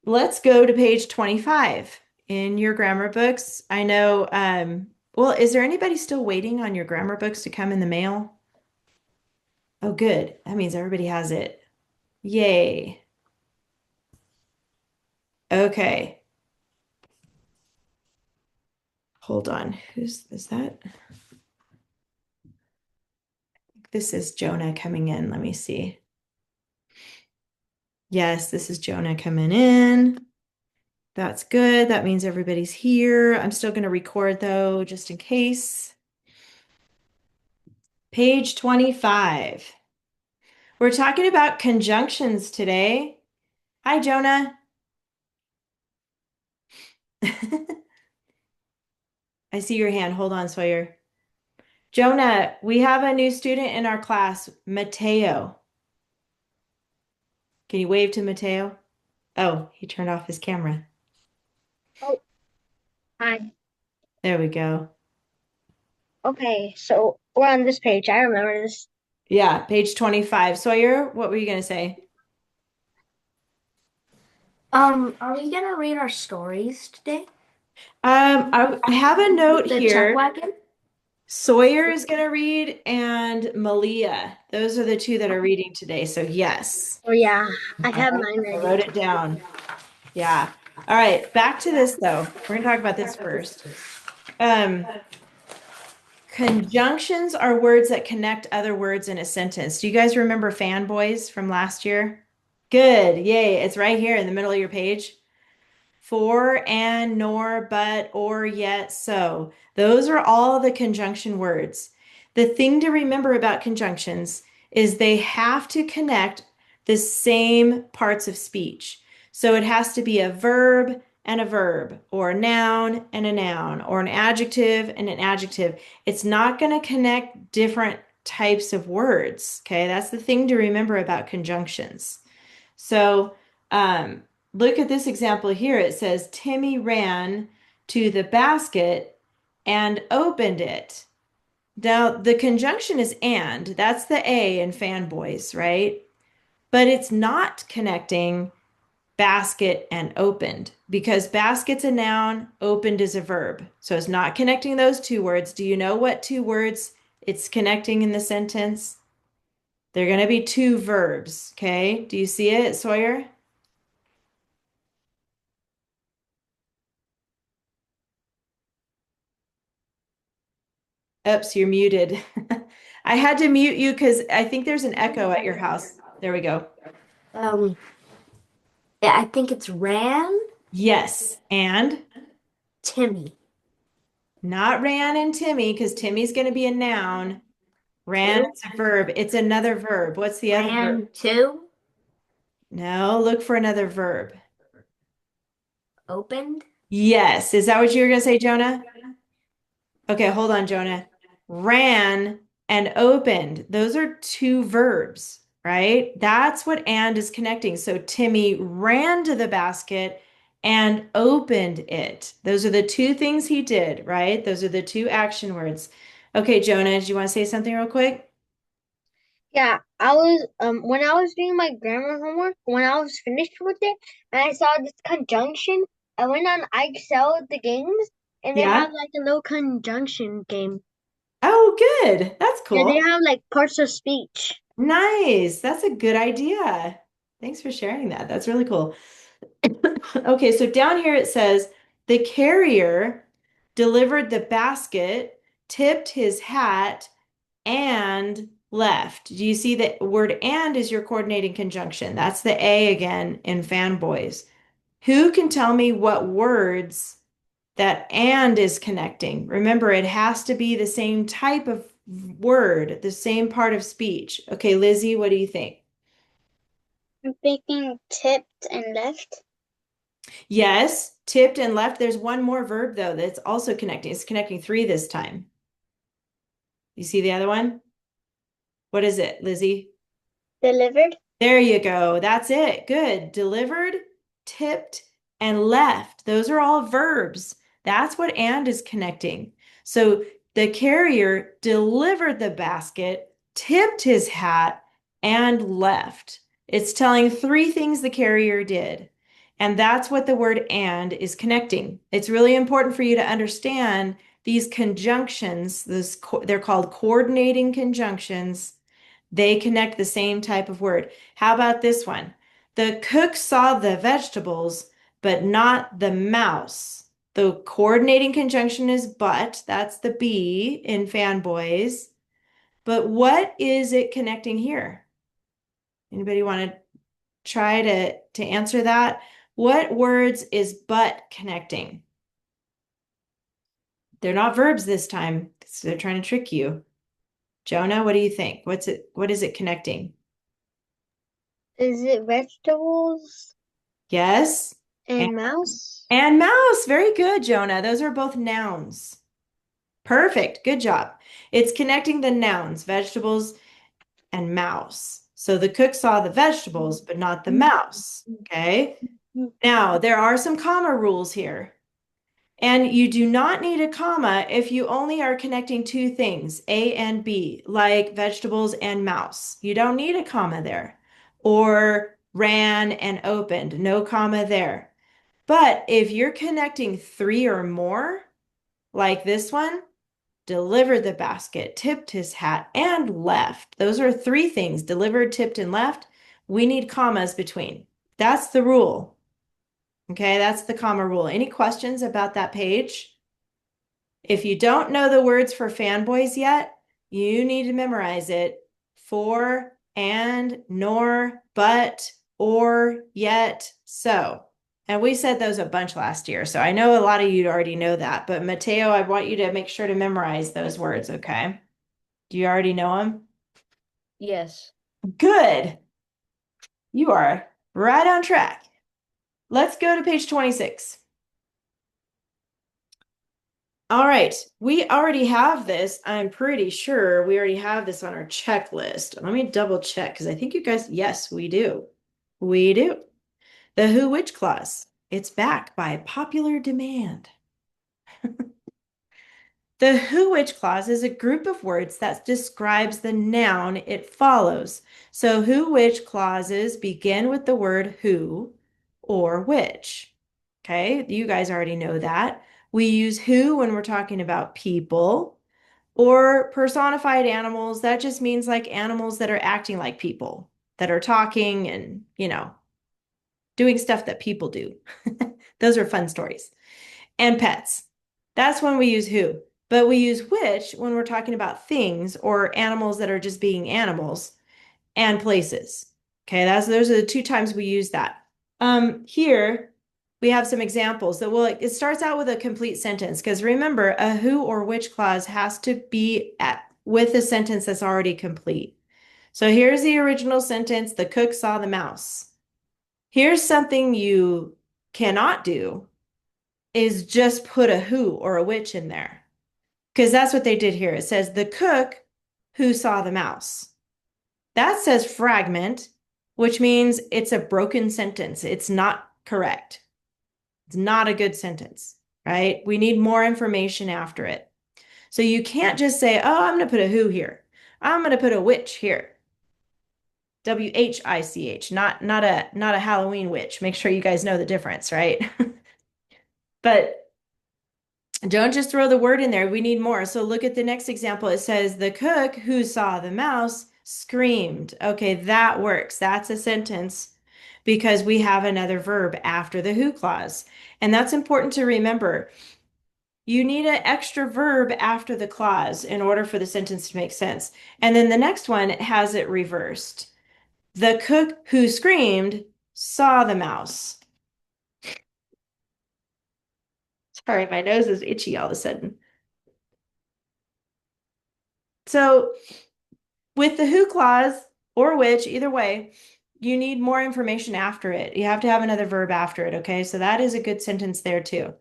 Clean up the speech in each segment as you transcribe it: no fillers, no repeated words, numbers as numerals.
let's go to page 25 in your grammar books. I know, well, is there anybody still waiting on your grammar books to come in the mail? Oh, good. That means everybody has it. Yay. Okay. Hold on. Is that? This is Jonah coming in. Let me see. Yes, this is Jonah coming in. That's good. That means everybody's here. I'm still going to record though, just in case. Page 25. We're talking about conjunctions today. Hi, Jonah. I see your hand. Hold on, Sawyer. Jonah, we have a new student in our class, Mateo. Can you wave to Mateo? Oh, he turned off his camera. Oh, hi. There we go. Okay, so we're on this page. I remember this. Yeah, page 25. Sawyer, what were you going to say? Are we gonna read our stories today? I have a note The chuck here. wagon? Sawyer is going to read and Malia. Those are the two that are reading today. So, yes. Oh yeah, I All have right. mine I ready. wrote it down. Yeah. All right. Back to this, though. We're going to talk about this first. Um, Conjunctions are words that connect other words in a sentence. Do you guys remember fanboys from last year? Good. Yay. It's right here in the middle of your page. For, and, nor, but, or, yet, so. Those are all the conjunction words. The thing to remember about conjunctions is they have to connect the same parts of speech. So it has to be a verb and a verb, or a noun and a noun, or an adjective and an adjective. It's not going to connect different types of words. Okay, that's the thing to remember about conjunctions. So, look at this example here. It says Timmy ran to the basket and opened it. Now, the conjunction is and. That's the A in fanboys, right? But it's not connecting basket and opened because basket's a noun, opened is a verb. So it's not connecting those two words. Do you know what two words it's connecting in the sentence? They're going to be two verbs. Okay. Do you see it, Sawyer? Oops, you're muted. I had to mute you because I think there's an echo at your house. There we go. Um, yeah, I think it's ran Yes, and Timmy. not ran and Timmy because Timmy's going to be a noun. Ran Two. is a verb. It's another verb. What's the other verb? Ran two. No, look for another verb. Opened. Yes. Is that what you were going to say, Jonah? Okay, hold on, Jonah. Ran and opened. Those are two verbs, right? That's what and is connecting. So Timmy ran to the basket and opened it. Those are the two things he did, right? Those are the two action words. Okay, Jonah, do you want to say something real quick? Yeah, I was when I was doing my grammar homework, when I was finished with it, and I saw this conjunction, I went on Excel the games, and they Yeah? have like a little conjunction game. Oh, good. That's Yeah, they cool. have like parts of speech. Nice. That's a good idea. Thanks for sharing that. That's really cool. Okay, so down here it says the carrier delivered the basket, tipped his hat, and left. Do you see the word and is your coordinating conjunction? That's the A again in fanboys. Who can tell me what words that and is connecting? Remember, it has to be the same type of word, the same part of speech. Okay, Lizzie, what do you think? I'm thinking tipped and left. Yes, tipped and left. There's one more verb though that's also connecting. It's connecting three this time. You see the other one? What is it, Lizzie? Delivered. There you go. That's it. Good. Delivered, tipped, and left. Those are all verbs. That's what and is connecting. So the carrier delivered the basket, tipped his hat, and left. It's telling three things the carrier did. And that's what the word and is connecting. It's really important for you to understand these conjunctions. They're called coordinating conjunctions. They connect the same type of word. How about this one? The cook saw the vegetables, but not the mouse. The coordinating conjunction is but. That's the B in fanboys. But what is it connecting here? Anybody want to try to answer that? What words is but connecting? They're not verbs this time, so they're trying to trick you. Jonah, what do you think? What is it connecting? Is it vegetables Yes. And, and mouse? and mouse. Very good, Jonah. Those are both nouns. Perfect. Good job. It's connecting the nouns, vegetables and mouse. So the cook saw the vegetables, but not the mouse. Okay. Now, there are some comma rules here. And you do not need a comma if you only are connecting two things, A and B, like vegetables and mouse. You don't need a comma there. Or ran and opened, no comma there. But if you're connecting three or more, like this one, delivered the basket, tipped his hat, and left. Those are three things, delivered, tipped, and left. We need commas between. That's the rule. Okay, that's the comma rule. Any questions about that page? If you don't know the words for fanboys yet, you need to memorize it. For, and, nor, but, or, yet, so. And we said those a bunch last year, so I know a lot of you already know that. But Mateo, I want you to make sure to memorize those words, okay? Do you already know them? Yes. Good. You are right on track. Let's go to page 26. All right, we already have this. I'm pretty sure we already have this on our checklist. Let me double check because I think you guys, yes, we do. We do. The who which clause. It's back by popular demand. The who which clause is a group of words that describes the noun it follows. So who which clauses begin with the word who or which. Okay, you guys already know that. We use who when we're talking about people or personified animals. That just means like animals that are acting like people, that are talking and, doing stuff that people do. Those are fun stories. And pets. That's when we use who. But we use which when we're talking about things or animals that are just being animals and places. Okay, those are the two times we use that. Here we have some examples that will, it starts out with a complete sentence because remember, a who or which clause has to be with a sentence that's already complete. So here's the original sentence, the cook saw the mouse. Here's something you cannot do is just put a who or a which in there. Because that's what they did here. It says the cook who saw the mouse. That says fragment, which means it's a broken sentence. It's not correct. It's not a good sentence, right? We need more information after it. So you can't just say, oh, I'm going to put a who here. I'm going to put a witch here. WHICH, not a Halloween witch. Make sure you guys know the difference, right? But don't just throw the word in there. We need more. So look at the next example. It says, the cook who saw the mouse screamed. Okay, that works. That's a sentence because we have another verb after the who clause. And that's important to remember. You need an extra verb after the clause in order for the sentence to make sense. And then the next one has it reversed. The cook who screamed saw the mouse. Sorry, my nose is itchy all of a sudden. So with the who clause or which, either way, you need more information after it. You have to have another verb after it, okay? So that is a good sentence there too.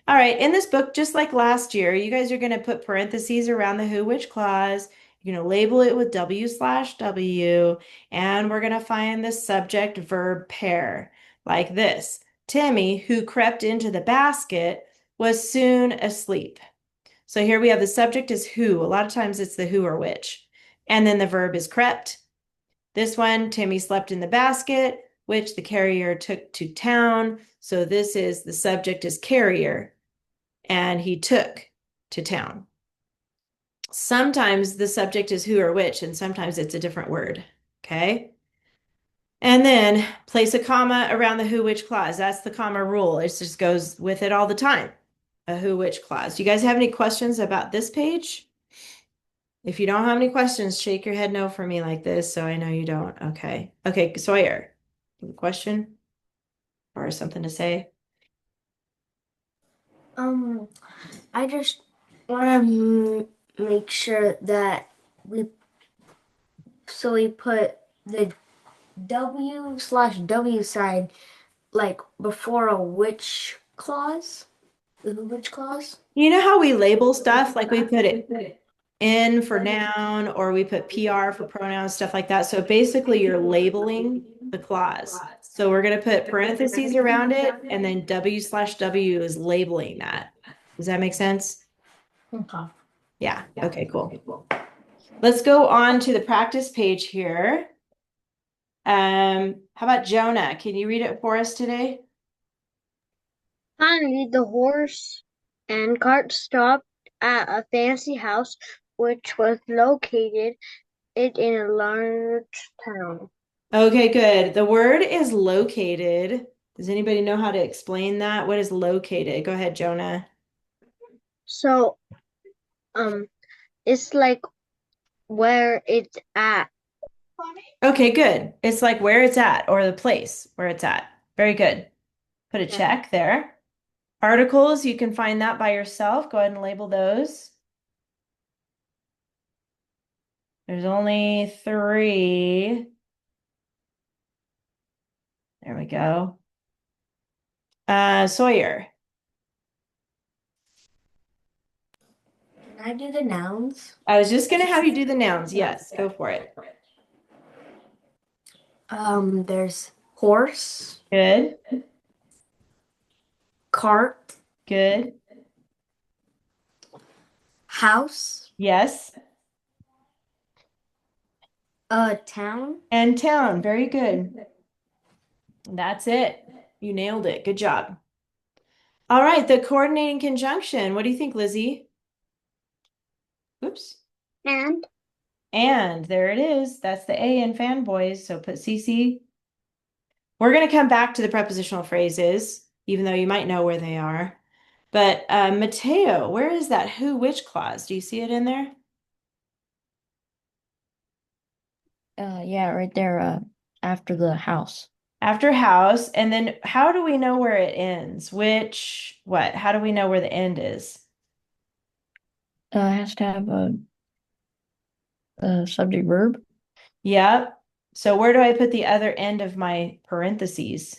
All right, in this book, just like last year, you guys are going to put parentheses around the who which clause. You're going to label it with W/W, and we're going to find the subject verb pair like this. Timmy, who crept into the basket, was soon asleep. So here we have the subject is who. A lot of times it's the who or which. And then the verb is crept. This one, Timmy slept in the basket which the carrier took to town. So this is the subject is carrier, and he took to town. Sometimes the subject is who or which, and sometimes it's a different word. Okay. And then place a comma around the who, which clause. That's the comma rule. It just goes with it all the time. A who, which clause. Do you guys have any questions about this page? If you don't have any questions, shake your head no for me like this, so I know you don't. Okay. Okay, Sawyer, a question or something to say? Um, I just want to make sure that we put the W/W side like before a which clause? The which clause? You know how we label stuff? Like we put it N for noun or we put PR for pronouns, stuff like that. So basically you're labeling the clause. So we're going to put parentheses around it and then W/W is labeling that. Does that make sense? Okay. Yeah. Okay, cool. Let's go on to the practice page here. How about Jonah? Can you read it for us today? Finally, the horse and cart stopped at a fancy house which was located in a large town. Okay, good. The word is located. Does anybody know how to explain that? What is located? Go ahead, Jonah. So, um, it's like where it's at. Okay, good. It's like where it's at or the place where it's at. Very good. Put a Yeah. check there. Articles, you can find that by yourself. Go ahead and label those. There's only 3. There we go. Sawyer. Can I do the nouns? I was just going to have you do the nouns. Yes, go for it. There's horse, Good, cart, good. house, Yes. town. And town. Very good. That's it. You nailed it. Good job. All right, the coordinating conjunction. What do you think, Lizzie? Oops. And And there it is. That's the A in fanboys. So put CC. We're going to come back to the prepositional phrases, even though you might know where they are. But Mateo, where is that who, which clause? Do you see it in there? Yeah, right there, after the house. After house. And then how do we know where it ends? Which, what? How do we know where the end is? It has to have a subject verb Yep. So where do I put the other end of my parentheses?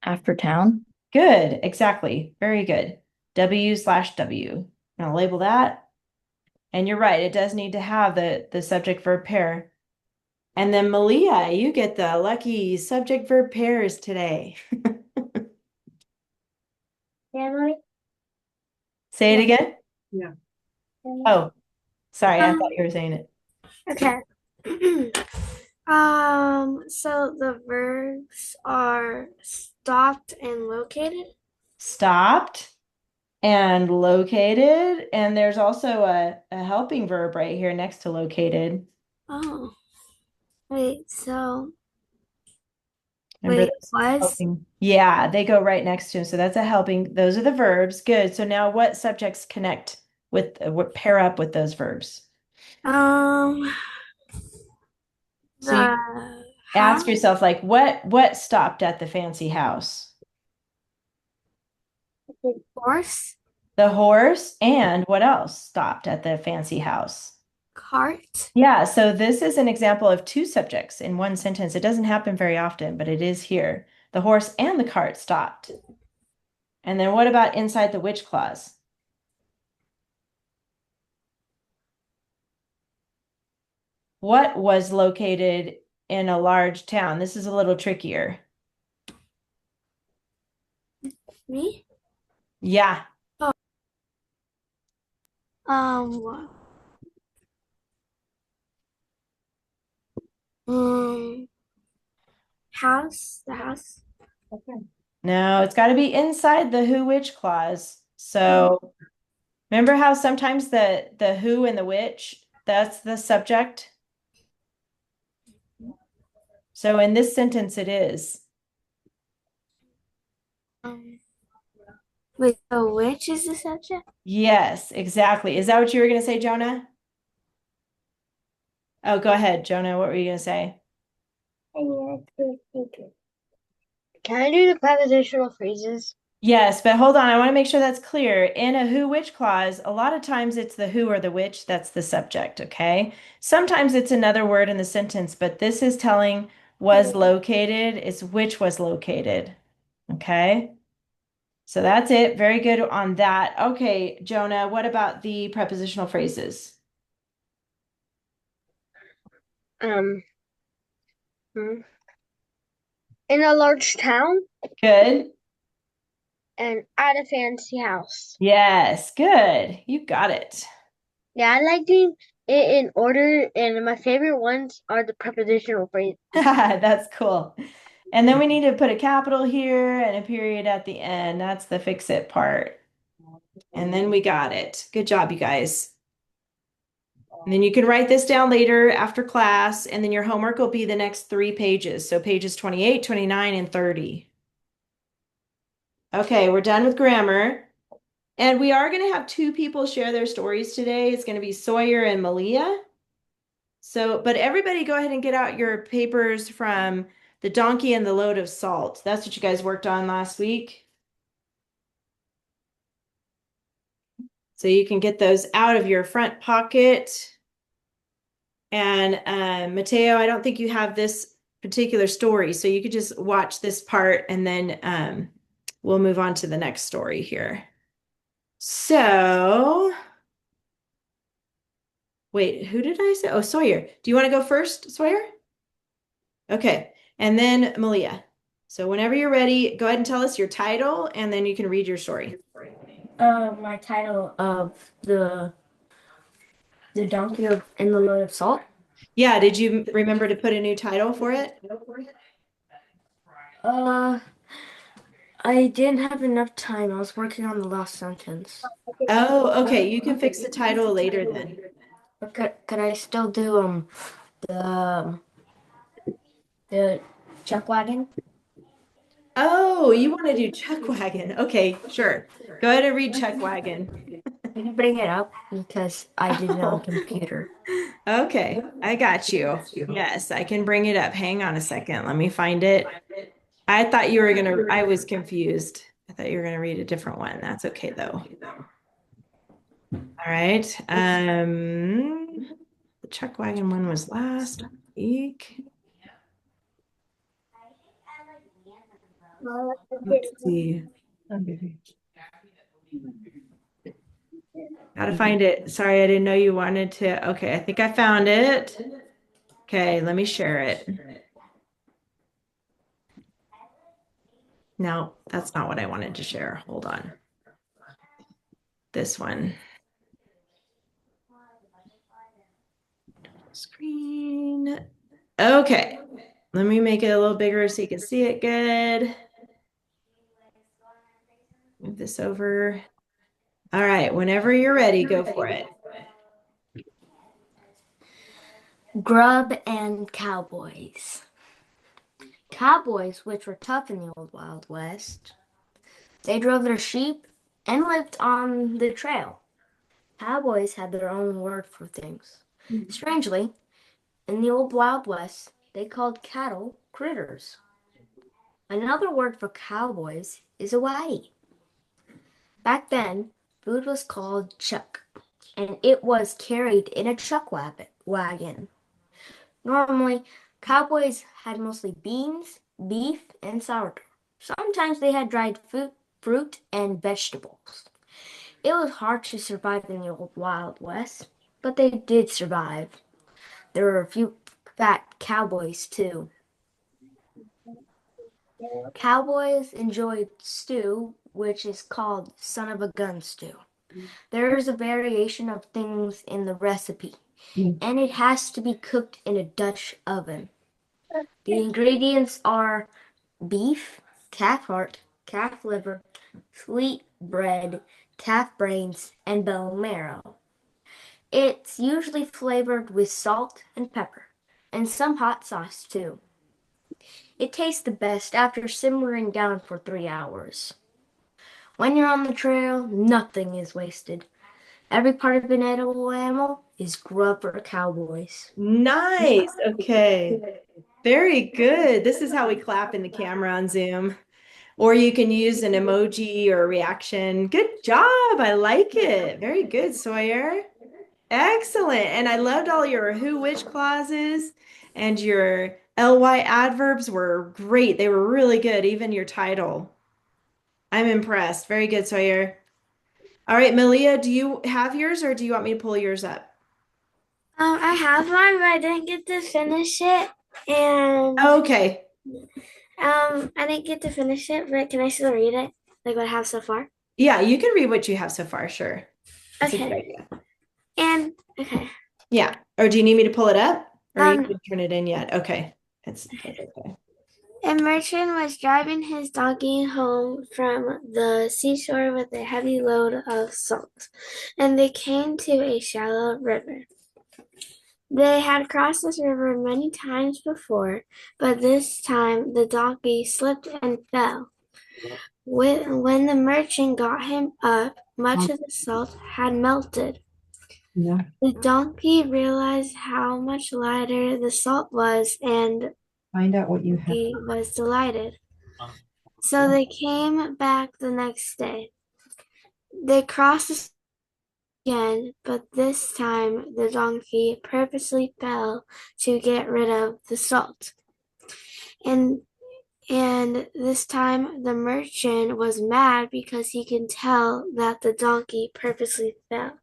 after town. Good, exactly. Very good. W/W. I'll label that. And you're right, it does need to have the subject verb pair. And then Malia, you get the lucky subject verb pairs today. family. Say it again. Yeah. Oh, sorry, I Um, thought you were saying it. okay. So the verbs are stopped and located. Stopped and located. And there's also a helping verb right here next to located. Oh, wait, so Remember wait, those was? helping? Yeah, they go right next to him. So that's a helping. Those are the verbs. Good. So now what subjects connect with, what pair up with those verbs? Um, So you the ask house, yourself, like, what stopped at the fancy house? horse, The horse, and what else stopped at the fancy house? cart, Yeah, so this is an example of 2 subjects in one sentence. It doesn't happen very often, but it is here. The horse and the cart stopped. And then what about inside the which clause? What was located in a large town? This is a little trickier. me. Yeah. Um, um, House. The house. No, it's got to be inside the who which clause. So remember how sometimes the who and the which, that's the subject? So in this sentence it is. Wait, so which is the subject? Yes, exactly. Is that what you were going to say, Jonah? Oh, go ahead, Jonah. What were you going to say? Can I do the prepositional phrases? Yes, but hold on. I want to make sure that's clear. In a who which clause, a lot of times it's the who or the which that's the subject, okay? Sometimes it's another word in the sentence, but this is telling was located. It's which was located, okay? So that's it. Very good on that. Okay, Jonah, what about the prepositional phrases? Um, hmm. In a large town Good. and at a fancy house. Yes, good. You got it. Yeah, I like doing it in order, and my favorite ones are the prepositional phrases. That's cool. And then we need to put a capital here and a period at the end. That's the fix it part. And then we got it. Good job, you guys. And then you can write this down later after class, and then your homework will be the next 3 pages. So pages 28, 29, and 30. Okay, we're done with grammar. And we are going to have 2 people share their stories today. It's going to be Sawyer and Malia. So, but everybody go ahead and get out your papers from the donkey and the load of salt. That's what you guys worked on last week. So you can get those out of your front pocket. And Mateo, I don't think you have this particular story, so you could just watch this part and then we'll move on to the next story here. So, wait, who did I say? Oh, Sawyer. Do you want to go first, Sawyer? Okay, and then Malia. So whenever you're ready, go ahead and tell us your title, and then you can read your story. My title of the donkey and the load of salt. Yeah, did you remember to put a new title for it? Uh, I didn't have enough time. I was working on the last sentence. Oh, okay. You can fix the title later then. But could I still do the the chuck wagon? Oh, you want to do Chuck Wagon. Okay, sure. Go ahead and read Chuck Wagon. Can you bring it up because I did it on Oh, computer. okay. I got you. Yes, I can bring it up. Hang on a second. Let me find it. I thought you were gonna, I was confused. I thought you were gonna read a different one. That's okay though. All right. The Chuck Wagon one was last week. Let's see. Gotta find it. Sorry, I didn't know you wanted to. Okay, I think I found it. Okay, let me share it. No, that's not what I wanted to share. Hold on. This one. Screen. Okay. Let me make it a little bigger so you can see it good. Move this over. All right, whenever you're ready, go for it. Grub and cowboys. Cowboys, which were tough in the old Wild West, they drove their sheep and lived on the trail. Cowboys had their own word for things. Strangely, in the old Wild West, they called cattle critters. Another word for cowboys is a wagon. Back then, food was called chuck, and it was carried in a wagon. Normally, cowboys had mostly beans, beef, and sourdough. Sometimes they had dried fruit and vegetables. It was hard to survive in the old Wild West, but they did survive. There were a few fat cowboys, too. Cowboys enjoyed stew, which is called son of a gun stew. There is a variation of things in the recipe, and it has to be cooked in a Dutch oven. The ingredients are beef, calf heart, calf liver, sweet bread, calf brains, and bone marrow. It's usually flavored with salt and pepper, and some hot sauce too. It tastes the best after simmering down for 3 hours. When you're on the trail, nothing is wasted. Every part of an edible animal is grub for cowboys. Nice. Okay. Very good. This is how we clap in the camera on Zoom. Or you can use an emoji or a reaction. Good job. I like it. Very good, Sawyer. Excellent. And I loved all your who, which clauses and your ly adverbs were great. They were really good, even your title. I'm impressed. Very good, Sawyer. All right, Malia, do you have yours or do you want me to pull yours up? I have one, but I didn't get to finish it, and Okay. I didn't get to finish it. But can I still read it, like what I have so far? Yeah, you can read what you have so far, sure. That's a good Okay. idea. And okay. Yeah. Or do you need me to pull it up? Or you Um, didn't turn it in yet? Okay. That's okay. a merchant was driving his donkey home from the seashore with a heavy load of salt, and they came to a shallow river. They had crossed this river many times before, but this time the donkey slipped and fell. When the merchant got him up, much of the salt had melted. Yeah. The donkey realized how much lighter the salt was, and Find out what you have. he was delighted. So they came back the next day. They crossed the again, but this time the donkey purposely fell to get rid of the salt. And and this time the merchant was mad because he can tell that the donkey purposely fell.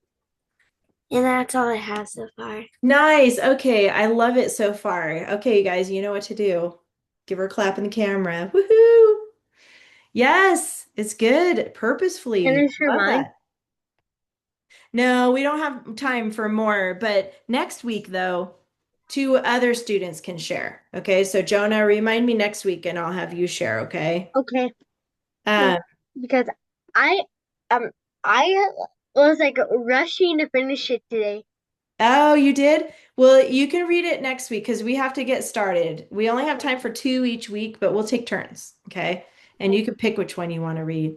And that's all I have so far. Nice. Okay. I love it so far. Okay, you guys, you know what to do. Give her a clap in the camera. Woohoo. Yes, it's good. Purposefully. Finish your Love mind. that. No, we don't have time for more, but next week, though, two other students can share. Okay, so Jonah, remind me next week and I'll have you share, okay? Okay. Uh, Because I um I was like rushing to finish it today. oh, you did? Well, you can read it next week because we have to get started. We only have time for two each week, but we'll take turns, okay? And you can pick which one you want to read.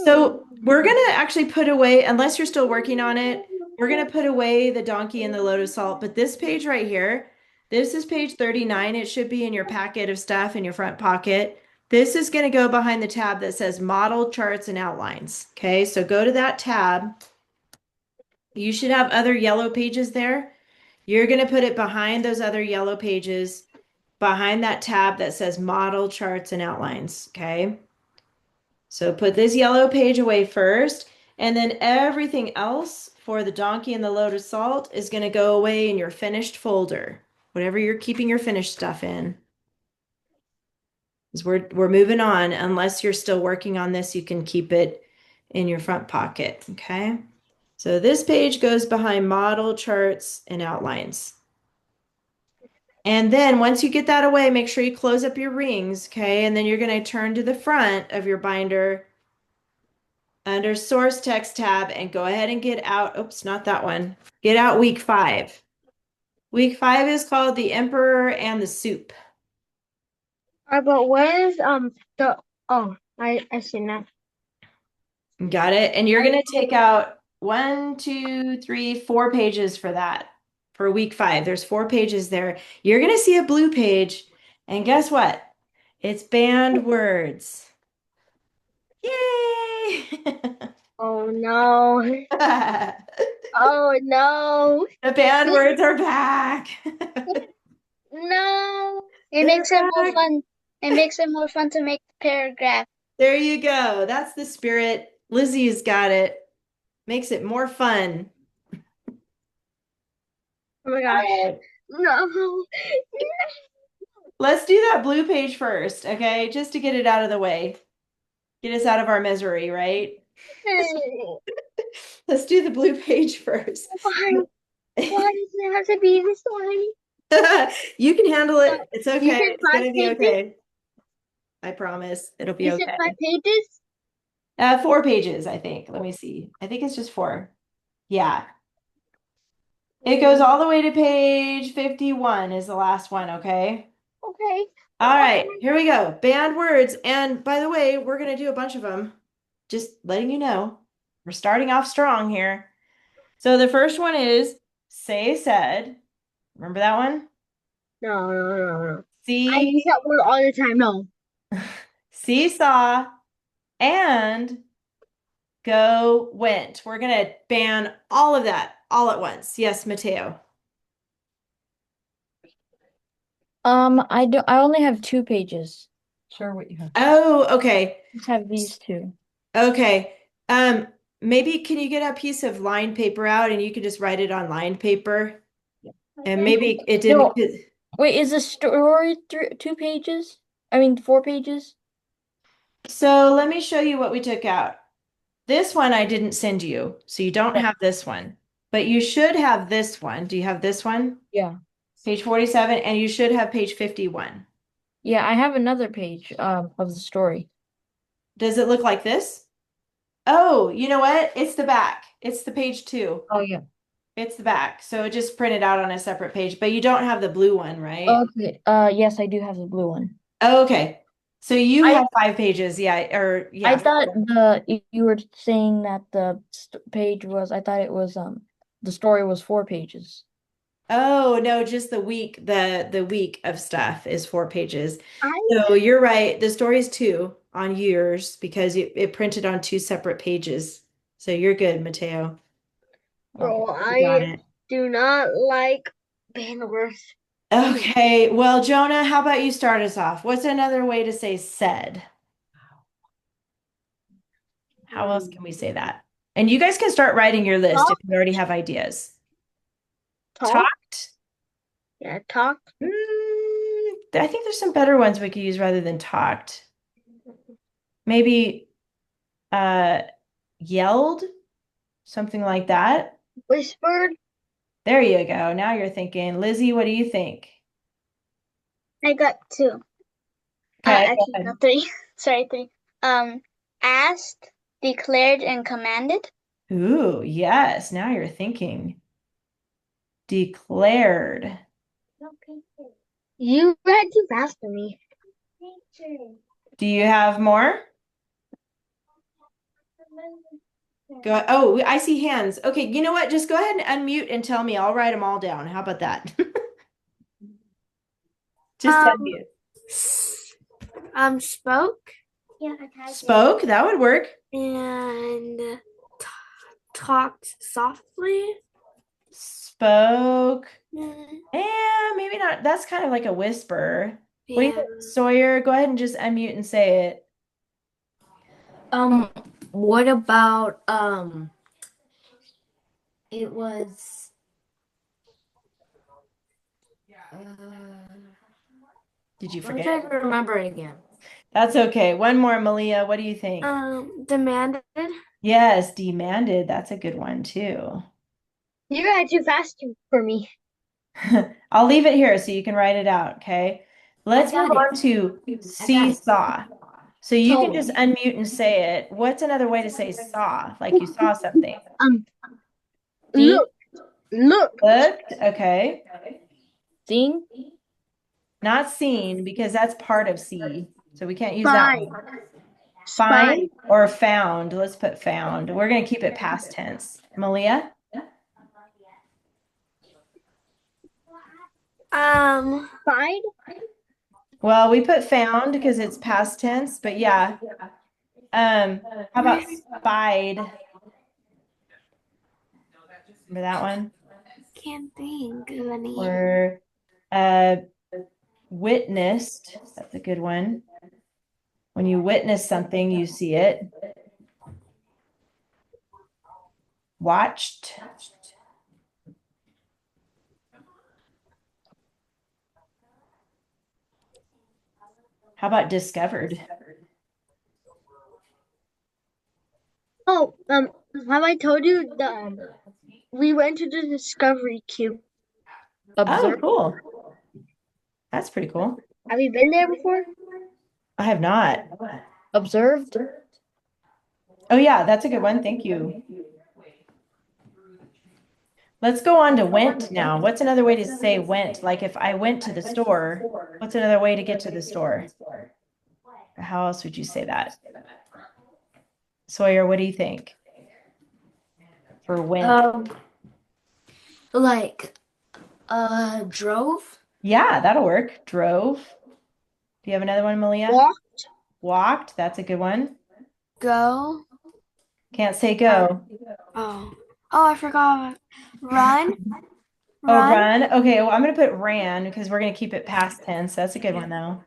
So we're gonna actually put away, unless you're still working on it, we're gonna put away the donkey and the load of salt. But this page right here, this is page 39. It should be in your packet of stuff in your front pocket. This is gonna go behind the tab that says model charts and outlines. Okay, so go to that tab. You should have other yellow pages there. You're gonna put it behind those other yellow pages, behind that tab that says model charts and outlines. Okay. So put this yellow page away first, and then everything else for the donkey and the load of salt is going to go away in your finished folder, whatever you're keeping your finished stuff in. Because we're moving on. Unless you're still working on this, you can keep it in your front pocket. Okay. So this page goes behind model charts and outlines. And then once you get that away, make sure you close up your rings. Okay. And then you're going to turn to the front of your binder under source text tab and go ahead and get out. Oops, not that one. Get out week 5. Week 5 is called The Emperor and the Soup. But where's the I see now. Got it? And you're going to take out 1, 2, 3, 4 pages for that for week 5. There's 4 pages there. You're going to see a blue page. And guess what? It's banned words. Yay! Oh no. Oh no. The banned words are back. No. It They're makes it more back. fun. It makes it more fun to make the paragraph. There you go. That's the spirit. Lizzie's got it. Makes it more fun. Oh my All gosh. right. No. Let's do that blue page first, okay? Just to get it out of the way. Get us out of our misery, right? Let's do the blue page first. Why? Why does it have to be this way? You can handle it. It's You okay. said It's five gonna be pages? okay. I promise. It'll be You said okay. 5 pages? 4 pages, I think. Let me see. I think it's just four. Yeah. It goes Mm, all the way to page 51 is the last one, okay? okay. All right, here we go. Banned words. And by the way, we're going to do a bunch of them. Just letting you know. We're starting off strong here. So the first one is say, said. Remember that one? No, no, no, no. I See, use that word all the time. No. seesaw, and go, went. We're going to ban all of that all at once. Yes, Mateo. I only have 2 pages. Sure, what you have. Oh, okay. Just have these two. Okay. Um, Maybe can you get a piece of lined paper out and you can just write it on lined paper? And maybe it didn't. No, wait, is the story 2 pages? I mean, 4 pages? So let me show you what we took out. This one I didn't send you, so you don't Yeah. have this one, but you should have this one. Do you have this one? Yeah. Page 47, and you should have page 51. Yeah, I have another page of the story. Does it look like this? Oh, you know what? It's the back. It's the page two. Oh yeah. It's the back. So it just printed out on a separate page, but you don't have the blue one, right? Okay. Yes, I do have the blue one. Oh, okay. So you I have 5 pages, yeah, or I yeah. thought you were saying that the page was I thought it was the story was 4 pages. Oh, no, just the week of stuff is 4 pages. I, So you're right. The story is two on yours because it printed on two separate pages. So you're good, Mateo. bro, You got I it. do not like banned words. Okay. Well, Jonah, how about you start us off? What's another way to say said? How else Hmm. can we say that? And you guys can start writing your list if Talk, you already have ideas. talk. Talked. Yeah, talk. I think there's some better ones we could use rather than talked. Maybe uh yelled, something like that. Whispered. There you go. Now you're thinking. Lizzie, what do you think? I got two. Okay, go Actually, ahead. no, three. Sorry, three. Asked, declared, and commanded. Ooh, yes. Now you're thinking. Declared. You read too fast for me. Do you have more? Go. Oh, I see hands. Okay, you know what? Just go ahead and unmute and tell me. I'll write them all down. How about that? Just Um, unmute. spoke Spoke. That would work. and talked softly. Spoke. Mm, Yeah, maybe not. That's kind of like a whisper. What do you Yeah. think, Sawyer? Go ahead and just unmute and say it. Um, what about it was Did you I'm forget? trying to remember it again. That's okay. One more, Malia. What do you think? Demanded. Yes, demanded. That's a good one too. You read too fast for me. I'll leave it here so you can write it out, okay? Let's move got it. on to I got it. seesaw. So you can So, just unmute and say it. What's another way to say saw? Like you saw something. um, See? look, look, Looked, okay. Seeing? Not seen because that's part of see. So we can't use that spy, one. spy, Find or found. Let's put found. We're going to keep it past tense. Malia? spied, Well, we put found because it's past tense, but yeah. How about spied? Remember that one? Can't think of any. Or uh witnessed. That's a good one. When you witness something, you see it. Watched. How about discovered? Oh, have I told you we went to the Discovery Cube? Oh, Observe? cool. That's pretty cool. Have you been there before? I have not. Observed? Oh, yeah, that's a good one. Thank you. Let's go on to went now. What's another way to say went? Like if I went to the store, what's another way to get to the store? How else would you say that? Sawyer, what do you think for went? Like drove, Yeah, that'll work. Drove. Do you have another one, Malia? Walk. Walked. That's a good one. Go. Can't say go. Oh. Oh, I forgot. Run. Oh, Run. run. Okay, well, I'm going to put ran because we're going to keep it past tense. That's a good one, though.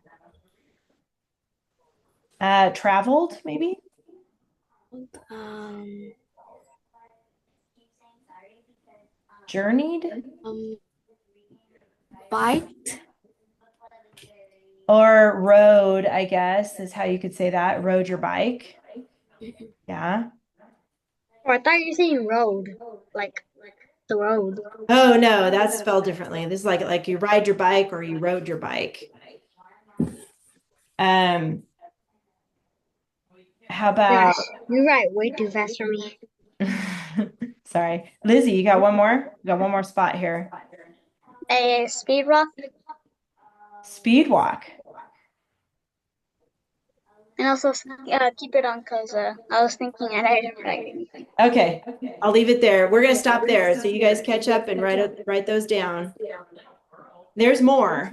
Traveled, maybe? Um, Journeyed? um, bike. Or rode, I guess, is how you could say that. Rode your bike. Yeah. Or I thought you were saying road, like the road. Oh, no, that's spelled differently. This is like you ride your bike or you rode your bike. Um, how about Gosh, you're right. Way too fast for me. sorry. Lizzie, you got one more? You got one more spot here. A speed walk, Speed walk. and also keep it on because I was thinking and I didn't write anything. Okay, I'll leave it there. We're gonna stop there so you guys catch up and write those down. There's more,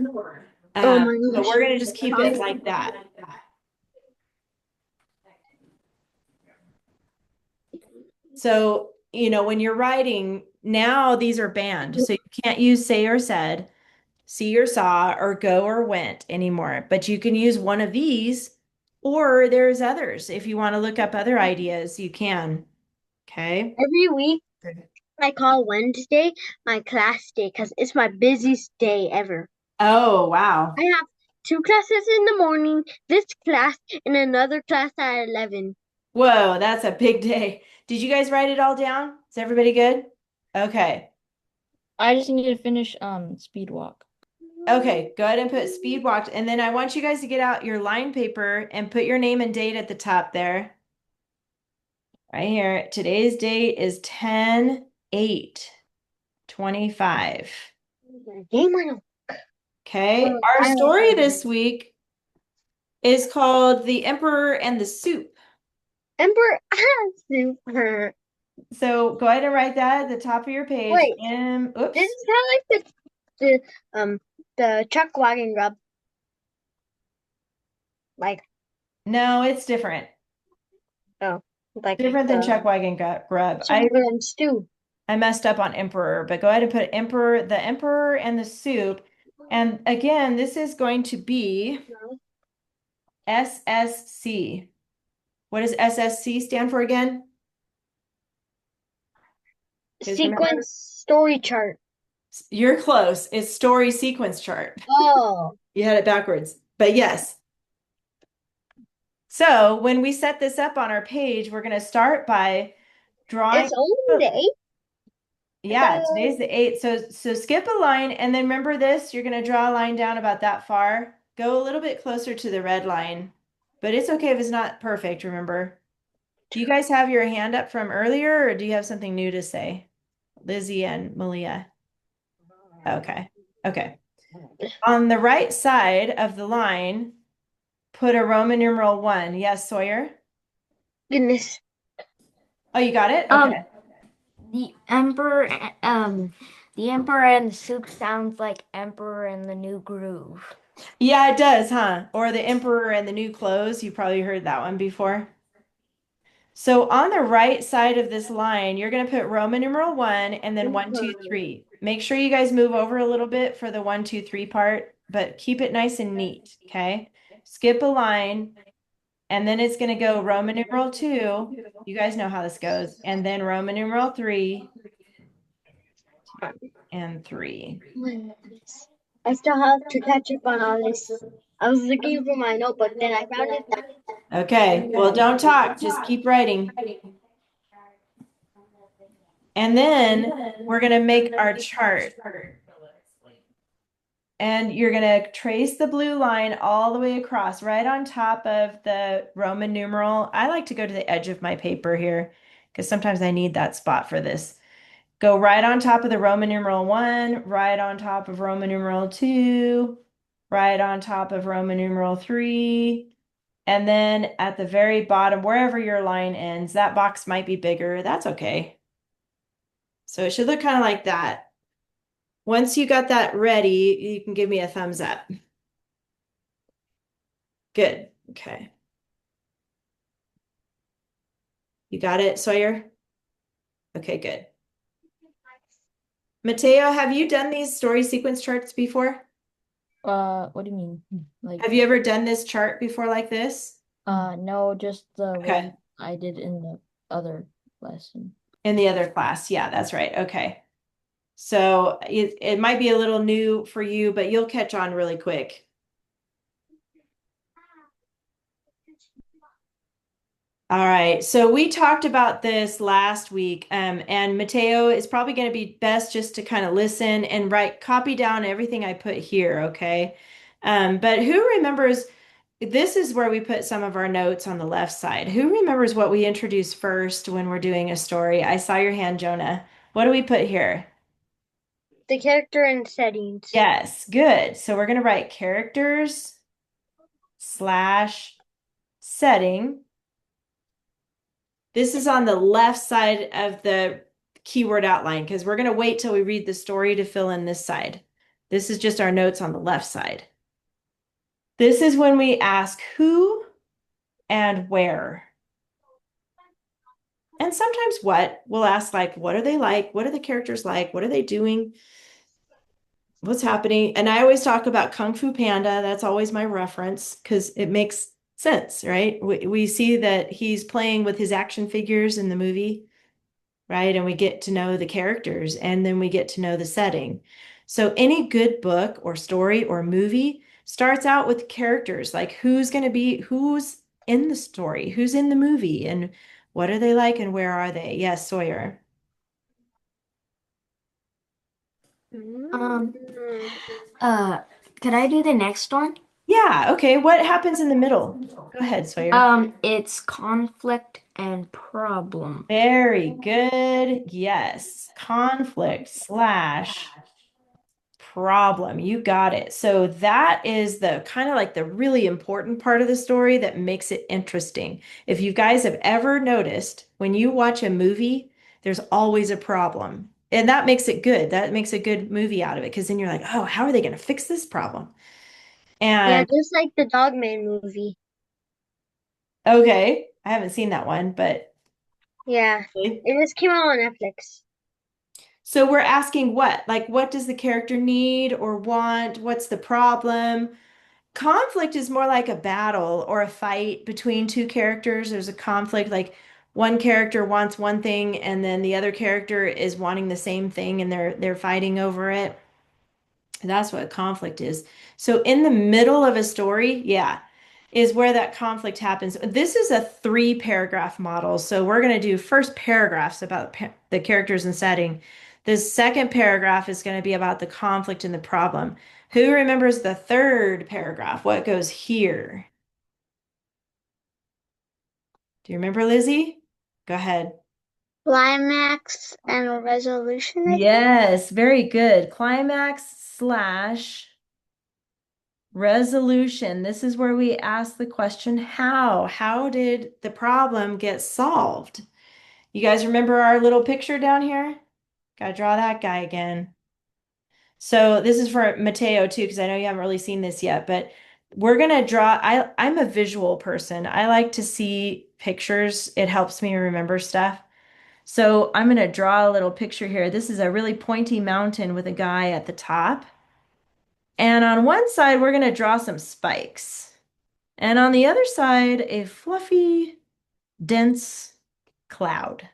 Oh my but gosh. we're gonna just keep it like that. So, when you're writing, now these are banned. So you can't use say or said, see or saw, or go or went anymore. But you can use one of these, or there's others. If you want to look up other ideas, you can. Okay. Every week I call Wednesday my class day because it's my busiest day ever. Oh, wow. I have two classes in the morning, this class, and another class at 11. Whoa, that's a big day. Did you guys write it all down? Is everybody good? Okay. I just need to finish speed walk. Okay, go ahead and put speed walked. And then I want you guys to get out your line paper and put your name and date at the top there. Right here. Today's date is 10/8/25. Game on. Okay. Our story this week is called The Emperor and the Soup. Emperor Super. So go ahead and write that at the top of your page. Wait, Oops. this is kind of like the chuck wagon grub. Like, No, it's different. oh, like Different than the Chuck Wagon Grub. super and stew. I messed up on Emperor, but go ahead and put Emperor, the Emperor and the Soup. And again, this is going to be SSC. What does SSC stand for again? Guys remember? Sequence story chart. You're close. It's story sequence chart. Oh, You had it backwards, but yes. So when we set this up on our page, we're going to start by drawing. it's only the 8th. Yeah, today's the 8th. So skip a line and then remember this, you're going to draw a line down about that far. Go a little bit closer to the red line. But it's okay if it's not perfect, remember. Do you guys have your hand up from earlier or do you have something new to say? Lizzie and Malia. Okay. Okay. On the right side of the line, put a Roman numeral 1. Yes, Sawyer? Goodness. Oh, you got it? Okay. the emperor, the emperor and the soup sounds like emperor in the new groove. Yeah, it does, huh? Or the Emperor and the New Clothes. You probably heard that one before. So on the right side of this line, you're going to put Roman numeral 1 and then 1, 2, 3. Make sure you guys move over a little bit for the 1, 2, 3 part, but keep it nice and neat, okay? Skip a line, and then it's going to go Roman numeral 2. You guys know how this goes. And then Roman numeral 3 and 3. I still have to catch up on all this. I was looking for my note, but then I found it. Okay, well, don't talk. Just keep writing. And then we're going to make our chart. And you're going to trace the blue line all the way across, right on top of the Roman numeral. I like to go to the edge of my paper here because sometimes I need that spot for this. Go right on top of the Roman numeral 1, right on top of Roman numeral 2, right on top of Roman numeral 3. And then at the very bottom, wherever your line ends, that box might be bigger. That's okay. So it should look kind of like that. Once you got that ready, you can give me a thumbs up. Good. Okay. You got it, Sawyer? Okay, good. Mateo, have you done these story sequence charts before? What do you mean? Like, Have you ever done this chart before like this? no, just the Okay. one I did in the other lesson. In the other class. Yeah, that's right. Okay. So it might be a little new for you, but you'll catch on really quick. All right, so we talked about this last week, and Mateo is probably going to be best just to kind of listen and copy down everything I put here, okay? But who remembers, this is where we put some of our notes on the left side. Who remembers what we introduced first when we're doing a story? I saw your hand, Jonah. What do we put here? The character and settings. Yes, good. So we're going to write characters slash setting. This is on the left side of the keyword outline because we're going to wait till we read the story to fill in this side. This is just our notes on the left side. This is when we ask who and where. And sometimes what? We'll ask like, what are they like? What are the characters like? What are they doing? What's happening? And I always talk about Kung Fu Panda. That's always my reference because it makes sense, right? We see that he's playing with his action figures in the movie, right? And we get to know the characters and then we get to know the setting. So any good book or story or movie starts out with characters, like who's in the story, who's in the movie, and what are they like and where are they? Yes, Sawyer. Um, Mm. uh, could I do the next one? Yeah, okay. What happens in the middle? Go ahead, Sawyer. It's conflict and problem. Very good. Yes. Conflict slash problem. You got it. So that is the kind of like the really important part of the story that makes it interesting. If you guys have ever noticed, when you watch a movie, there's always a problem. And that makes it good. That makes a good movie out of it because then you're like, oh, how are they going to fix this problem? Yeah, And just like the Dogman movie. okay, I haven't seen that one, but Yeah, it just came out on Netflix. so we're asking what? Like, what does the character need or want? What's the problem? Conflict is more like a battle or a fight between two characters. There's a conflict, like one character wants one thing and then the other character is wanting the same thing and they're fighting over it. That's what conflict is. So in the middle of a story, yeah, is where that conflict happens. This is a 3 paragraph model. So we're going to do first paragraphs about the characters and setting. The second paragraph is going to be about the conflict and the problem. Who remembers the third paragraph? What goes here? Do you remember, Lizzie? Go ahead. Climax and resolution, I think. Yes, very good. Climax slash resolution. This is where we ask the question, how? How did the problem get solved? You guys remember our little picture down here? Gotta draw that guy again. So this is for Mateo too, because I know you haven't really seen this yet, but we're gonna draw. I'm a visual person. I like to see pictures. It helps me remember stuff. So I'm gonna draw a little picture here. This is a really pointy mountain with a guy at the top. And on one side, we're gonna draw some spikes. And on the other side, a fluffy, dense cloud.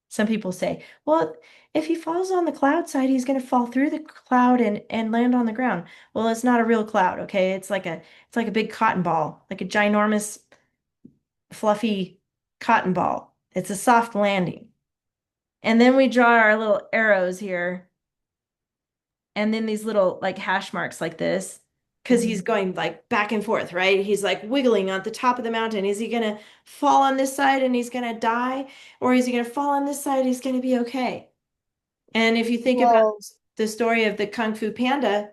Some people say, well, if he falls on the cloud side, he's going to fall through the cloud and land on the ground. Well, it's not a real cloud, okay? It's like a big cotton ball, like a ginormous, fluffy cotton ball. It's a soft landing. And then we draw our little arrows here. and then these little like hash marks like this because he's going like back and forth, right? He's like wiggling at the top of the mountain. Is he gonna fall on this side and he's gonna die? Or is he gonna fall on this side? He's gonna be okay. And if you think about Well, the story of the Kung Fu Panda,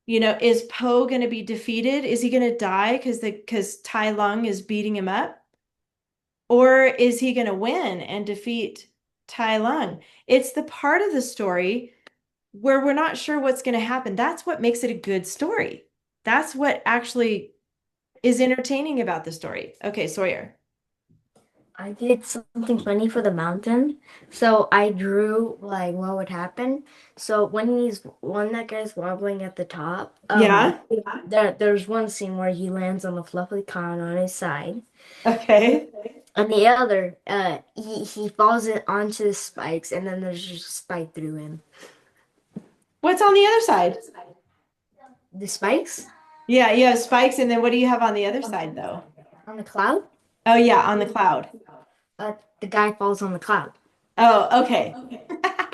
is Po going to be defeated? Is he going to die because Tai Lung is beating him up? Or is he going to win and defeat Tai Lung? It's the part of the story where we're not sure what's going to happen. That's what makes it a good story. That's what actually is entertaining about the story. Okay, Sawyer. I did something funny for the mountain. So I drew like what would happen. So when that guy's wobbling at the top, Yeah. there's one scene where he lands on the fluffy clown on his side. Okay. And the other, he falls it onto the spikes and then there's just a spike through him. What's on the other side? The spikes Yeah, you have spikes, and then what do you have on the other side, though? on the cloud, Oh, yeah, on the cloud. the guy falls on the cloud Oh, okay.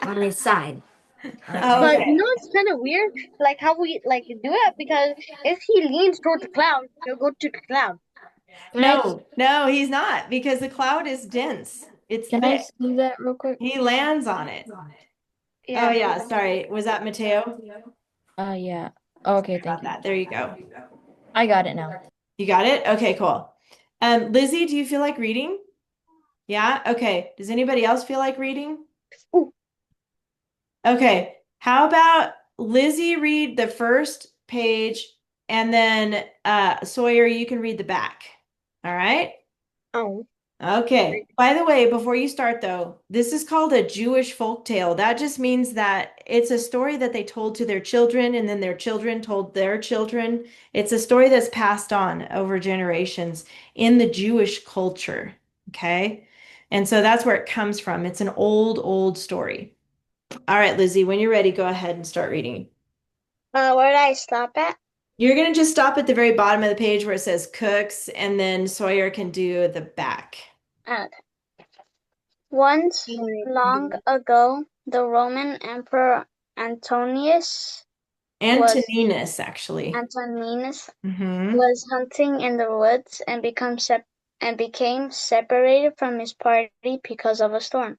on his side. Oh, but okay. it's kind of weird, like how we like do it because if he leans toward the cloud, he'll go to the cloud. Can I No, no, he's not because the cloud is dense. It's Can I thick. see that real quick? He lands on it. Oh, Yeah. yeah. Sorry. Was that Mateo? Yeah. Okay, Sorry thank about you. that. There you go. I got it now. You got it? Okay, cool. Lizzie, do you feel like reading? Yeah? Okay. Does anybody else feel like reading? Ooh. Okay. How about Lizzie read the first page and then Sawyer, you can read the back. All right? Oh. Okay. By the way, before you start though, this is called a Jewish folk tale. That just means that it's a story that they told to their children and then their children told their children. It's a story that's passed on over generations in the Jewish culture. Okay. And so that's where it comes from. It's an old, old story. All right, Lizzie, when you're ready, go ahead and start reading. Where did I stop at? You're going to just stop at the very bottom of the page where it says cooks, and then Sawyer can do the back. Okay. Once, long ago, the Roman Emperor Antonius was Antoninus, actually. Antoninus Hmm. was hunting in the woods and became separated from his party because of a storm.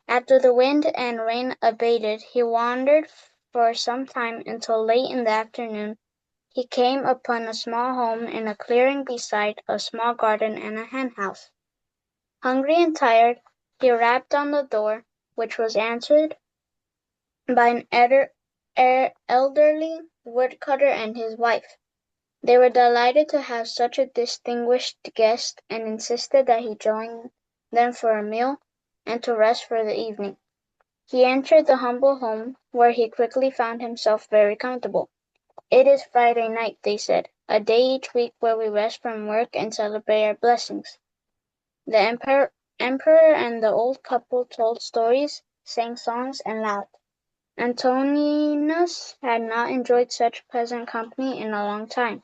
After the wind and rain abated, he wandered for some time until late in the afternoon. He came upon a small home in a clearing beside a small garden and a henhouse. Hungry and tired, he rapped on the door, which was answered by an elderly woodcutter and his wife. They were delighted to have such a distinguished guest and insisted that he join them for a meal and to rest for the evening. He entered the humble home, where he quickly found himself very comfortable. "It is Friday night," they said, "a day each week where we rest from work and celebrate our blessings." The emperor and the old couple told stories, sang songs, and laughed. Antoninus had not enjoyed such pleasant company in a long time.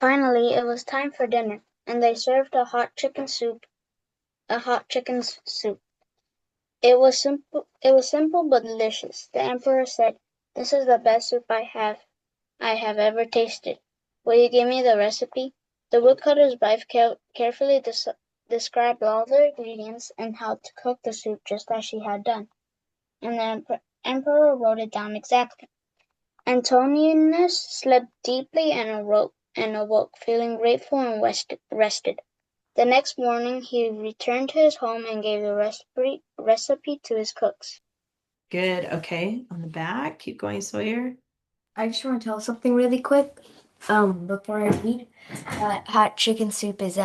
Finally it was time for dinner, and they served a hot chicken's soup. It was simple but delicious. The emperor said, "This is the best soup I have ever tasted. Will you give me the recipe?" The woodcutter's wife carefully described all the ingredients and how to cook the soup just as she had done, and the emperor wrote it down exactly. Antoninus slept deeply and awoke feeling grateful and rested. The next morning he returned to his home and gave the recipe to his cooks. Good. Okay. On the back, keep going, Sawyer. I just want to tell something really quick. Before I read, hot chicken soup is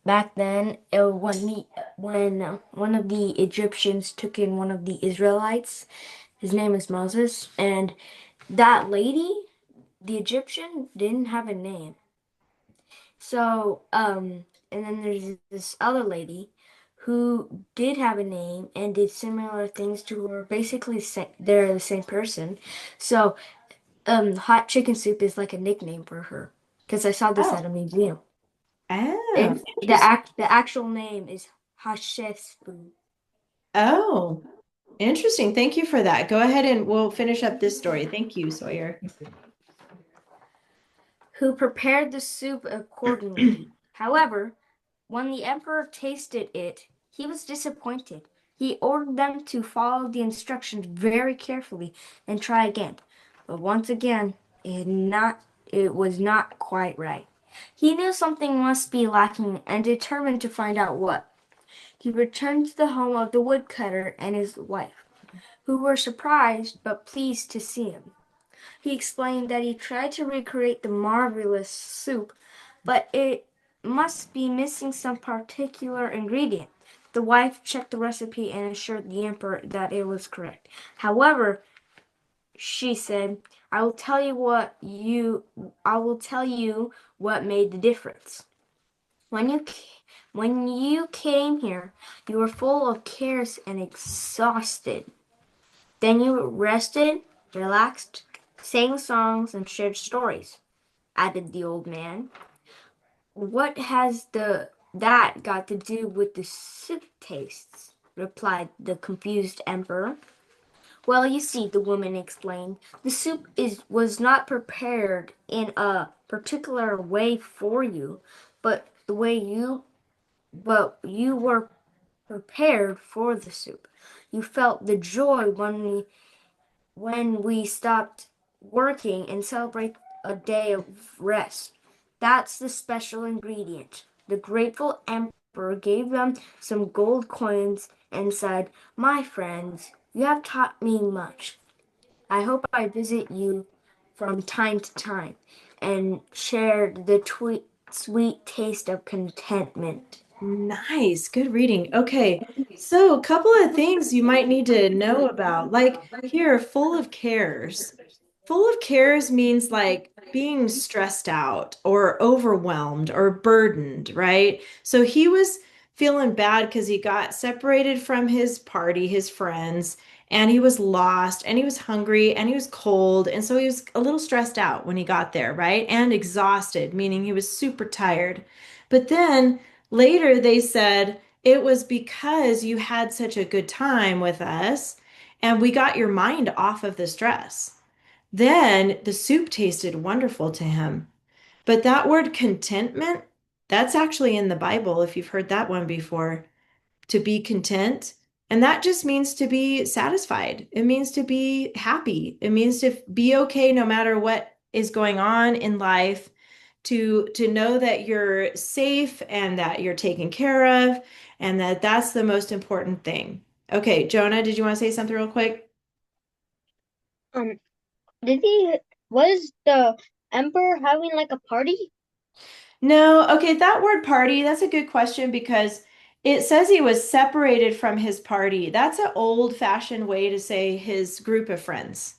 back then. When one of the Egyptians took in one of the Israelites, his name is Moses, and that lady, the Egyptian, didn't have a name. So and then there's this other lady who did have a name and did similar things to her. Basically, they're the same person. So hot chicken soup is like a nickname for her because I saw this Oh. at a museum. Oh, And interesting. the actual name is Hatshepsut. Oh, Interesting. Thank you for that. Go ahead and we'll finish up this story. Thank you, Sawyer. Who prepared the soup accordingly. However, when the emperor tasted it, he was disappointed. He ordered them to follow the instructions very carefully and try again. But once again, it was not quite right. He knew something must be lacking and determined to find out what. He returned to the home of the woodcutter and his wife, who were surprised but pleased to see him. He explained that he tried to recreate the marvelous soup, but it must be missing some particular ingredient. The wife checked the recipe and assured the emperor that it was correct. However, she said, I will tell you what made the difference. When you came here, you were full of cares and exhausted. Then you rested, relaxed, sang songs, and shared stories, added the old man. What has that got to do with the soup tastes? Replied the confused emperor. Well, you see, the woman explained, the soup was not prepared in a particular way for you, but the way you but you were prepared for the soup. You felt the joy when we stopped working and celebrate a day of rest. That's the special ingredient. The grateful emperor gave them some gold coins and said, my friends, you have taught me much. I hope I visit you from time to time and share the sweet taste of contentment. Nice. Good reading. Okay. So, a couple of things you might need to know about. Like here, full of cares. Full of cares means like being stressed out or overwhelmed or burdened, right? So he was feeling bad because he got separated from his party, his friends, and he was lost and he was hungry and he was cold. And so he was a little stressed out when he got there, right? And exhausted, meaning he was super tired. But then later they said it was because you had such a good time with us and we got your mind off of the stress. Then the soup tasted wonderful to him. But that word contentment, that's actually in the Bible, if you've heard that one before, to be content. And that just means to be satisfied. It means to be happy. It means to be okay no matter what is going on in life, to know that you're safe and that you're taken care of, and that that's the most important thing. Okay, Jonah, did you want to say something real quick? Um, did he, was the emperor having like a party? No, okay, that word party, that's a good question because it says he was separated from his party. That's an old-fashioned way to say his group of friends.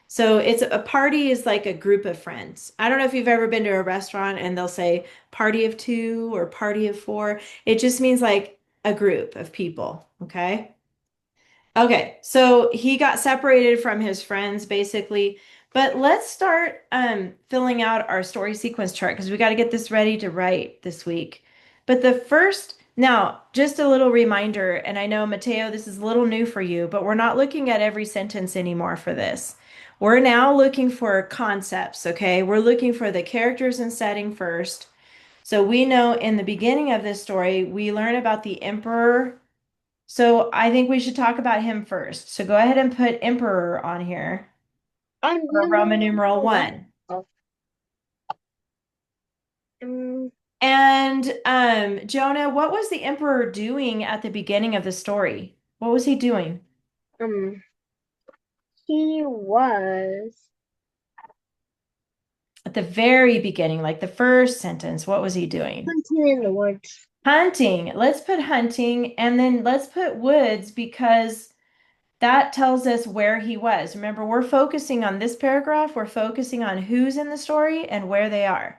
So it's a party is like a group of friends. I don't know if you've ever been to a restaurant and they'll say party of two or party of four. It just means like a group of people, okay? Okay, so he got separated from his friends basically. But let's start filling out our story sequence chart because we got to get this ready to write this week. But the first, now, just a little reminder, and I know, Mateo, this is a little new for you, but we're not looking at every sentence anymore for this. We're now looking for concepts, okay? We're looking for the characters and setting first. So we know in the beginning of this story, we learn about the emperor. So I think we should talk about him first. So go ahead and put emperor on here On for Roman numeral number one. one. Um, And Jonah, what was the emperor doing at the beginning of the story? What was he doing? um, he was At the very beginning, like the first sentence, what was he doing? hunting in the woods. Hunting. Let's put hunting and then let's put woods because that tells us where he was. Remember, we're focusing on this paragraph, we're focusing on who's in the story and where they are.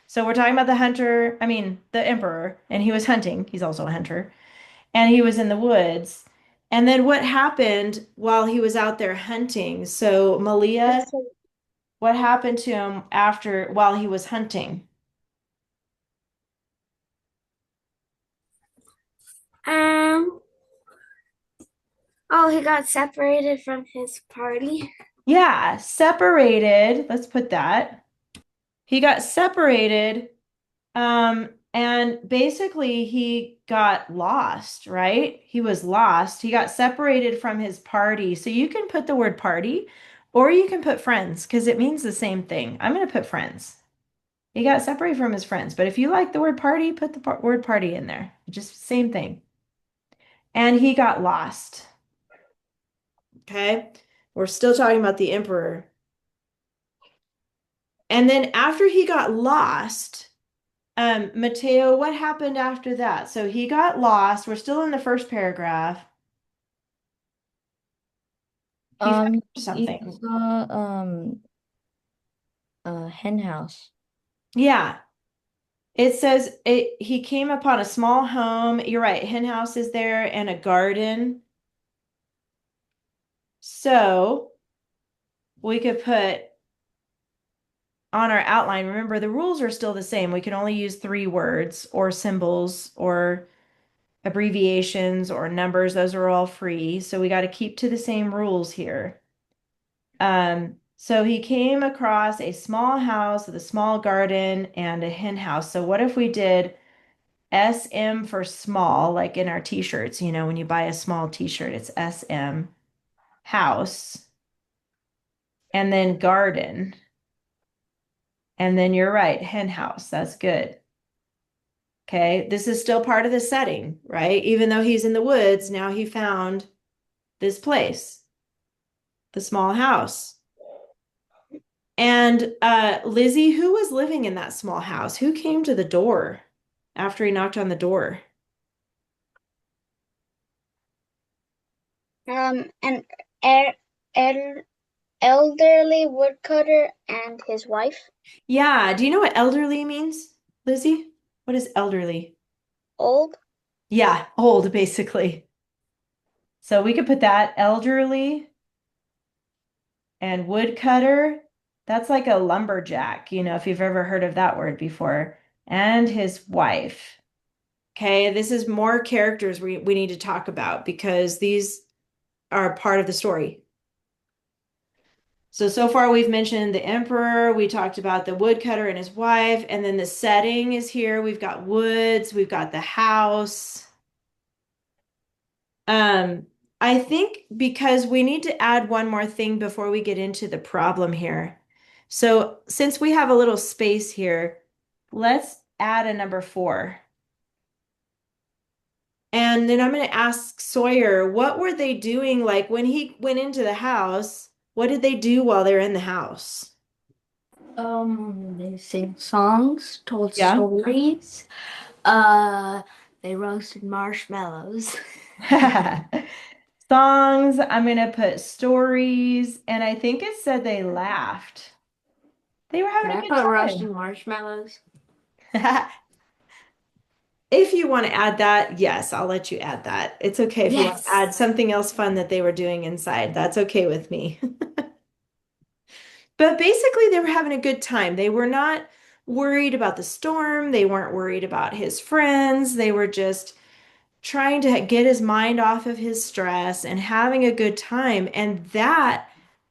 So we're talking about the hunter, I mean, the emperor, and he was hunting. He's also a hunter. And he was in the woods. And then what happened while he was out there hunting? So, Malia, Let's say, what happened to him after while he was hunting? Um, Oh, he got separated from his party. Yeah, separated. Let's put that. He got separated, and basically he got lost, right? He was lost. He got separated from his party. So you can put the word party or you can put friends because it means the same thing. I'm going to put friends. He got separated from his friends, but if you like the word party, put the word party in there. Just same thing. And he got lost. Okay. We're still talking about the emperor. And then after he got lost, Mateo, what happened after that? So he got lost. We're still in the first paragraph. He found He something. saw a hen house. Yeah. It says he came upon a small home. You're right. Hen house is there and a garden. So we could put on our outline, remember the rules are still the same. We can only use 3 words or symbols or abbreviations or numbers. Those are all free. So we got to keep to the same rules here. So he came across a small house with a small garden and a hen house. So what if we did SM for small, like in our t-shirts, when you buy a small t-shirt, it's SM, house, and then garden. And then you're right, hen house. That's good. Okay, this is still part of the setting, right? Even though he's in the woods, now he found this place, the small house. And Lizzie, who was living in that small house? Who came to the door after he knocked on the door? An er, er, elderly woodcutter and his wife. Yeah, do you know what elderly means, Lizzie? What is elderly? Old. Yeah, old, basically. So we could put that elderly and woodcutter. That's like a lumberjack, if you've ever heard of that word before. And his wife. Okay, this is more characters we need to talk about because these are part of the story. So far we've mentioned the emperor, we talked about the woodcutter and his wife, and then the setting is here. We've got woods, we've got the house. Um, I think because we need to add one more thing before we get into the problem here. So since we have a little space here, let's add a number 4. And then I'm going to ask Sawyer, what were they doing? Like when he went into the house, what did they do while they're in the house? They sang songs, told Yeah. stories. Uh, they roasted marshmallows. Songs, I'm going to put stories, and I think it said they laughed. They were Can having I a put good roasting marshmallows? time. If you want to add that, yes, I'll let you add that. It's okay if you want to Yes. add something else fun that they were doing inside. That's okay with me. But basically, they were having a good time. They were not worried about the storm. They weren't worried about his friends. They were just trying to get his mind off of his stress and having a good time. And that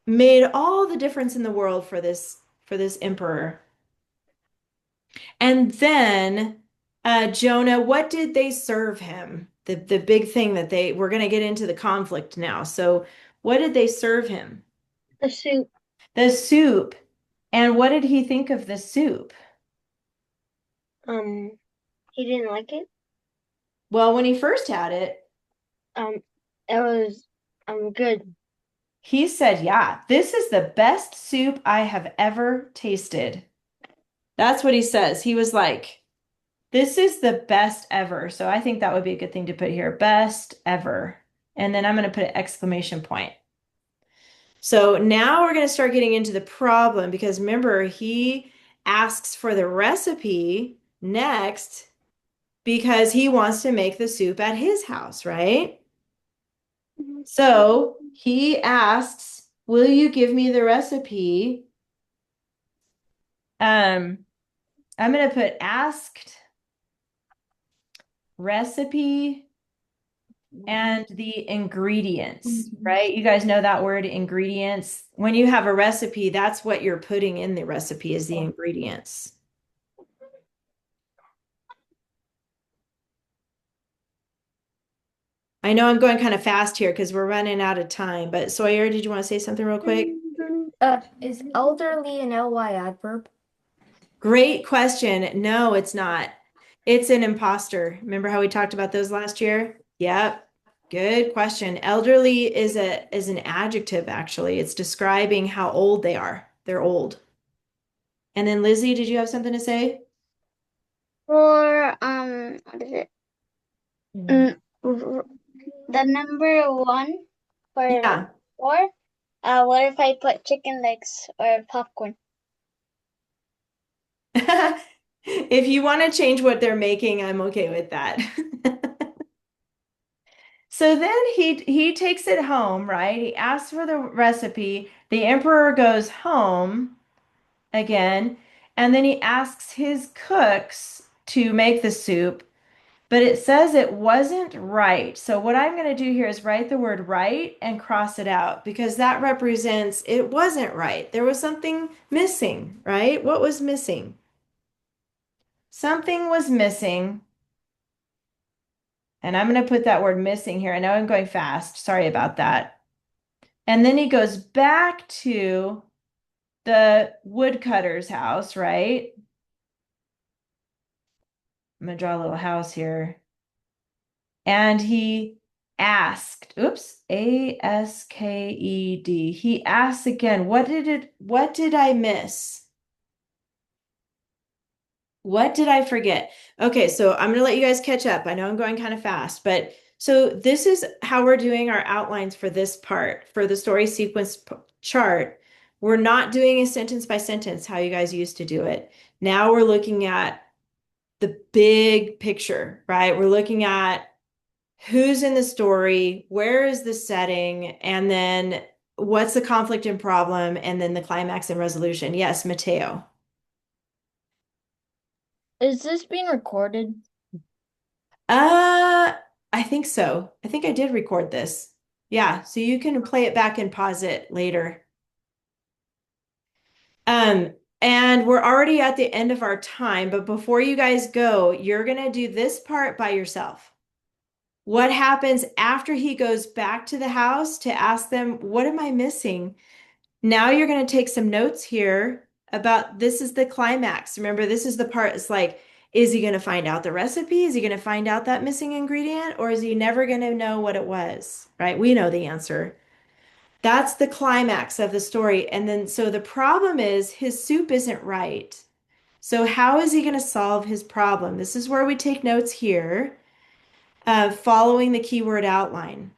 made all the difference in the world for this emperor. And then Jonah, what did they serve him? The big thing that we're going to get into the conflict now. So what did they serve him? The soup. The soup. And what did he think of the soup? Um, he didn't like it. Well, when he first had it, Um, it was good. he said, yeah, this is the best soup I have ever tasted. That's what he says. He was like, this is the best ever. So I think that would be a good thing to put here. Best ever. And then I'm going to put an exclamation point. So now we're going to start getting into the problem because remember, he asks for the recipe next because he wants to make the soup at his house, right? So he asks, will you give me the recipe? I'm going to put asked recipe and the ingredients, right? You guys know that word ingredients. When you have a recipe, that's what you're putting in the recipe is the ingredients. I know I'm going kind of fast here because we're running out of time, but Sawyer, did you want to say something real quick? Is elderly an ly adverb? Great question. No, it's not. It's an imposter. Remember how we talked about those last year? Yep. Good question. Elderly is an adjective actually. It's describing how old they are. They're old. And then Lizzie, did you have something to say? For what is it? The number one for Yeah. four. What if I put chicken legs or popcorn? If you want to change what they're making, I'm okay with that. So then he takes it home, right? He asks for the recipe. The emperor goes home again, and then he asks his cooks to make the soup, but it says it wasn't right. So what I'm going to do here is write the word right and cross it out because that represents it wasn't right. There was something missing, right? What was missing? Something was missing. And I'm going to put that word missing here. I know I'm going fast. Sorry about that. And then he goes back to the woodcutter's house, right? I'm going to draw a little house here. And he asked, oops, Asked. He asked again, what did I miss? What did I forget? Okay, so I'm going to let you guys catch up. I know I'm going kind of fast, but so this is how we're doing our outlines for this part, for the story sequence chart. We're not doing a sentence by sentence, how you guys used to do it. Now we're looking at the big picture, right? We're looking at who's in the story, where is the setting, and then what's the conflict and problem, and then the climax and resolution. Yes, Mateo. Is this being recorded? Uh, I think so. I think I did record this. Yeah, so you can play it back and pause it later. Um, and we're already at the end of our time, but before you guys go, you're gonna do this part by yourself. What happens after he goes back to the house to ask them, what am I missing? Now you're going to take some notes here about this is the climax. Remember, this is the part, it's like, is he going to find out the recipe? Is he going to find out that missing ingredient? Or is he never going to know what it was? Right? We know the answer. That's the climax of the story. And then, so the problem is his soup isn't right. So, how is he going to solve his problem? This is where we take notes here, following the keyword outline.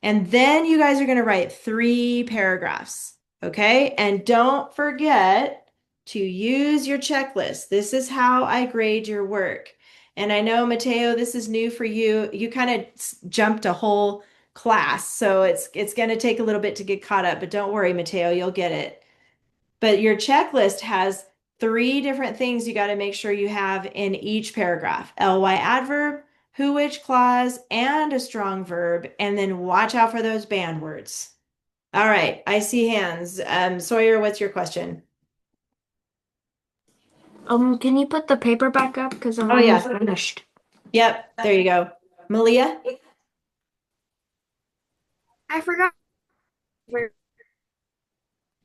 And then you guys are going to write 3 paragraphs. Okay. And don't forget to use your checklist. This is how I grade your work. And I know, Mateo, this is new for you. You kind of jumped a whole class. So it's going to take a little bit to get caught up, but don't worry, Mateo, you'll get it. But your checklist has 3 different things you got to make sure you have in each paragraph. ly adverb, who, which clause, and a strong verb. And then watch out for those band words. All right, I see hands. Sawyer, what's your question? Can you put the paper back up? Because I'm Oh, yeah. almost finished. Yep, there you go. Malia? I forgot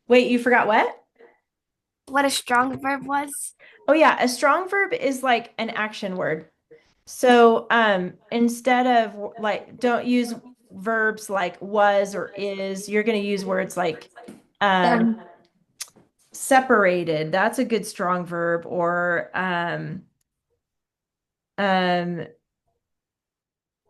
Wait, you forgot what? what a strong verb was. Oh, yeah, a strong verb is like an action word. So, instead of like, don't use verbs like was or is, you're going to use words like um, separated. That's a good strong verb. Or um,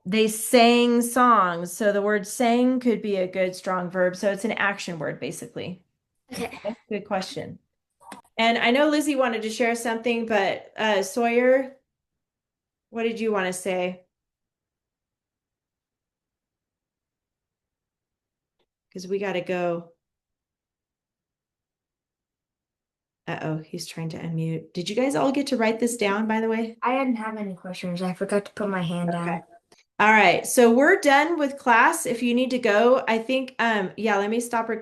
they sang songs. So the word sang could be a good strong verb. So it's an action word, basically. Okay. Good question. And I know Lizzie wanted to share something, but Sawyer, what did you want to say? Because we got to go. Uh-oh, he's trying to unmute. Did you guys all get to write this down, by the way? I didn't have any questions. I forgot to put my hand down. Okay. All right, so we're done with class. If you need to go, I think, yeah, let me stop recording.